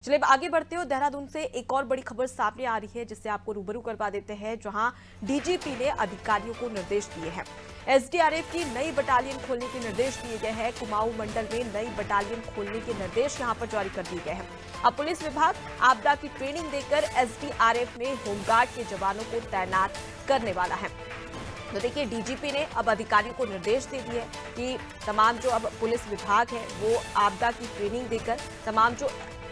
चलिए अब आगे बढ़ते हो। देहरादून से एक और बड़ी खबर सामने आ रही है जिससे आपको रूबरू करवा देते हैं, जहां डीजीपी ने अधिकारियों को निर्देश दिए हैं। एसडीआरएफ की नई बटालियन खोलने के निर्देश दिए गए हैं। कुमाऊं मंडल में नई बटालियन खोलने के निर्देश यहां पर जारी कर दिए गए हैं। अब पुलिस विभाग आपदा की ट्रेनिंग देकर एसडीआरएफ में होमगार्ड के जवानों को तैनात करने वाला है। तो देखिए, डीजीपी ने अब अधिकारियों को निर्देश दे दिए कि तमाम जो अब पुलिस विभाग है वो आपदा की ट्रेनिंग देकर तमाम जो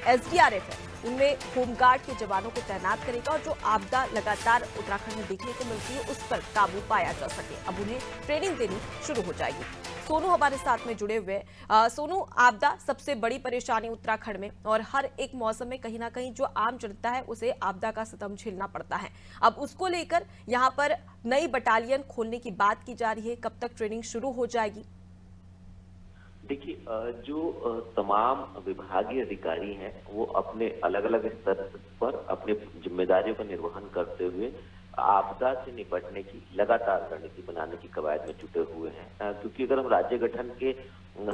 एसडीआरएफ है उनमें होमगार्ड के जवानों को तैनात करेगा और जो आपदा लगातार उत्तराखंड में देखने को मिलती है उस पर काबू पाया जा सके। अब उन्हें ट्रेनिंग देनी शुरू हो जाएगी। सोनू हमारे साथ में जुड़े हुए। सोनू, आपदा सबसे बड़ी परेशानी उत्तराखंड में, और हर एक मौसम में कहीं ना कहीं जो आम जनता है उसे आपदा का सितम झेलना पड़ता है। अब उसको लेकर यहाँ पर नई बटालियन खोलने की बात की जा रही है। कब तक ट्रेनिंग शुरू हो जाएगी? देखिए, जो तमाम विभागीय अधिकारी हैं वो अपने अलग अलग स्तर पर अपनी जिम्मेदारियों का निर्वहन करते हुए आपदा से निपटने की लगातार रणनीति बनाने की कवायद में जुटे हुए हैं। क्योंकि अगर हम राज्य गठन के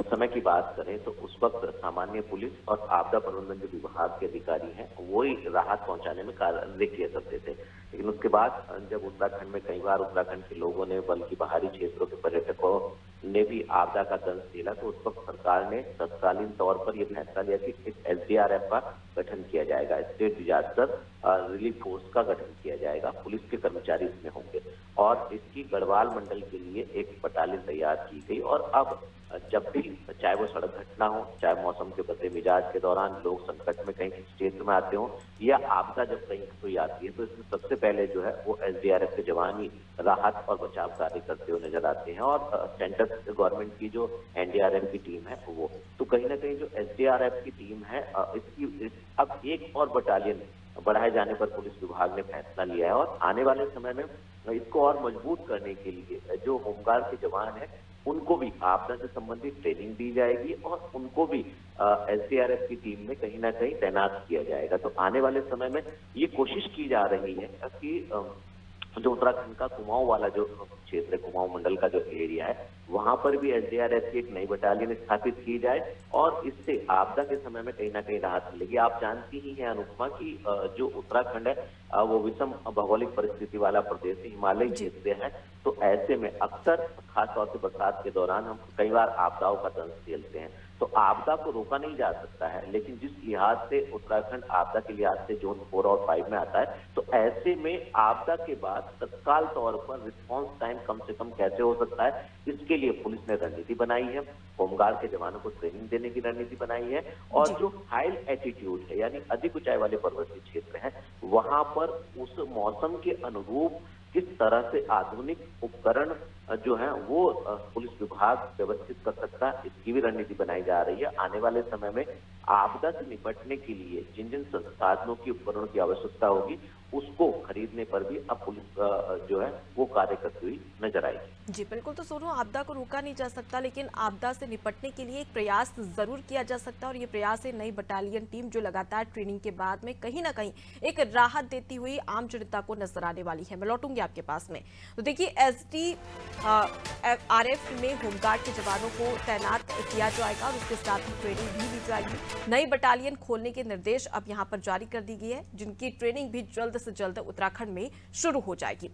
समय की बात करें तो उस वक्त सामान्य पुलिस और आपदा प्रबंधन जो विभाग के अधिकारी हैं वो ही राहत पहुंचाने में कार्य किया करते थे। लेकिन उसके बाद जब उत्तराखंड में कई बार उत्तराखंड के लोगों ने, बल्कि बाहरी क्षेत्रों के पर्यटकों ने भी आपदा का दंश झेला, तो उस वक्त सरकार ने तत्कालीन तौर पर यह फैसला लिया कि एक एसडीआरएफ का गठन किया जाएगा, स्टेट डिजास्टर रिलीफ फोर्स का गठन किया जाएगा। पुलिस के कर्मचारी इसमें होंगे और इसकी गढ़वाल मंडल के लिए एक बटालियन तैयार की गई। और अब जब भी, चाहे वो सड़क घटना हो, चाहे मौसम के बदले मिजाज के दौरान लोग संकट में कहीं किसी क्षेत्र में आते हो, या आपदा जब कहीं कोई आती है, तो इसमें सबसे पहले जो है वो एसडीआरएफ के जवान ही राहत और बचाव कार्य करते हुए नजर आते हैं। और सेंट्रल गवर्नमेंट की जो एनडीआरएफ की टीम है वो, तो कहीं ना कहीं जो एसडीआरएफ की टीम है अब एक और बटालियन बढ़ाए जाने पर पुलिस विभाग ने फैसला लिया है। और आने वाले समय में इसको और मजबूत करने के लिए जो होमगार्ड के जवान हैं उनको भी आपदा से संबंधित ट्रेनिंग दी जाएगी और उनको भी एसडीआरएफ की टीम में कहीं ना कहीं तैनात किया जाएगा। तो आने वाले समय में ये कोशिश की जा रही है कि जो उत्तराखंड का कुमाऊं वाला जो क्षेत्र है, कुमाऊं मंडल का जो एरिया है, वहां पर भी एसडीआरएफ की एक नई बटालियन स्थापित की जाए और इससे आपदा के समय में कहीं ना कहीं राहत मिलेगी। आप जानती ही हैं अनुपमा कि जो उत्तराखंड है वो विषम भौगोलिक परिस्थिति वाला प्रदेश है, हिमालय क्षेत्र है। तो ऐसे में अक्सर खासतौर से बरसात के दौरान हम कई बार आपदाओं का दंश झेलते हैं। तो आपदा को रोका नहीं जा सकता है, लेकिन जिस लिहाज से उत्तराखंड आपदा के लिहाज से जोन 4 और 5 में आता है, तो ऐसे में आपदा के बाद तत्काल तौर पर रिस्पांस टाइम कम से कम कैसे हो सकता है, इसके लिए पुलिस ने रणनीति बनाई है। होमगार्ड के जवानों को ट्रेनिंग देने की रणनीति बनाई है। और जो हाई एल्टीट्यूड है, यानी अधिक ऊंचाई वाले पर्वतीय क्षेत्र है, वहां पर उस मौसम के अनुरूप किस तरह से आधुनिक उपकरण जो है वो पुलिस विभाग व्यवस्थित कर सकता है, इसकी भी रणनीति बनाई जा रही है। आने वाले समय में आपदा से निपटने के लिए जिन जिन संसाधनों की, उपकरणों की आवश्यकता होगी उसको खरीदने पर भी अब पुलिस जो है वो कार्य करती हुई नजर आएगी। जी बिल्कुल। तो सोनू, आपदा को रोका नहीं जा सकता, लेकिन आपदा से निपटने के लिए एक प्रयास जरूर किया जा सकता है, और ये प्रयास है नई बटालियन टीम जो लगातार ट्रेनिंग के बाद में कहीं ना कहीं एक राहत देती हुई आम जनता को नजर आने वाली है। मैं लौटूंगी आपके पास में। तो देखिए, एसडीआरएफ में होमगार्ड के जवानों को तैनात किया जाएगा और उसके साथ ही ट्रेनिंग भी दी जाएगी। नई बटालियन खोलने के निर्देश अब यहाँ पर जारी कर दी गई है, जिनकी ट्रेनिंग भी जल्द से जल्द उत्तराखंड में शुरू हो जाएगी।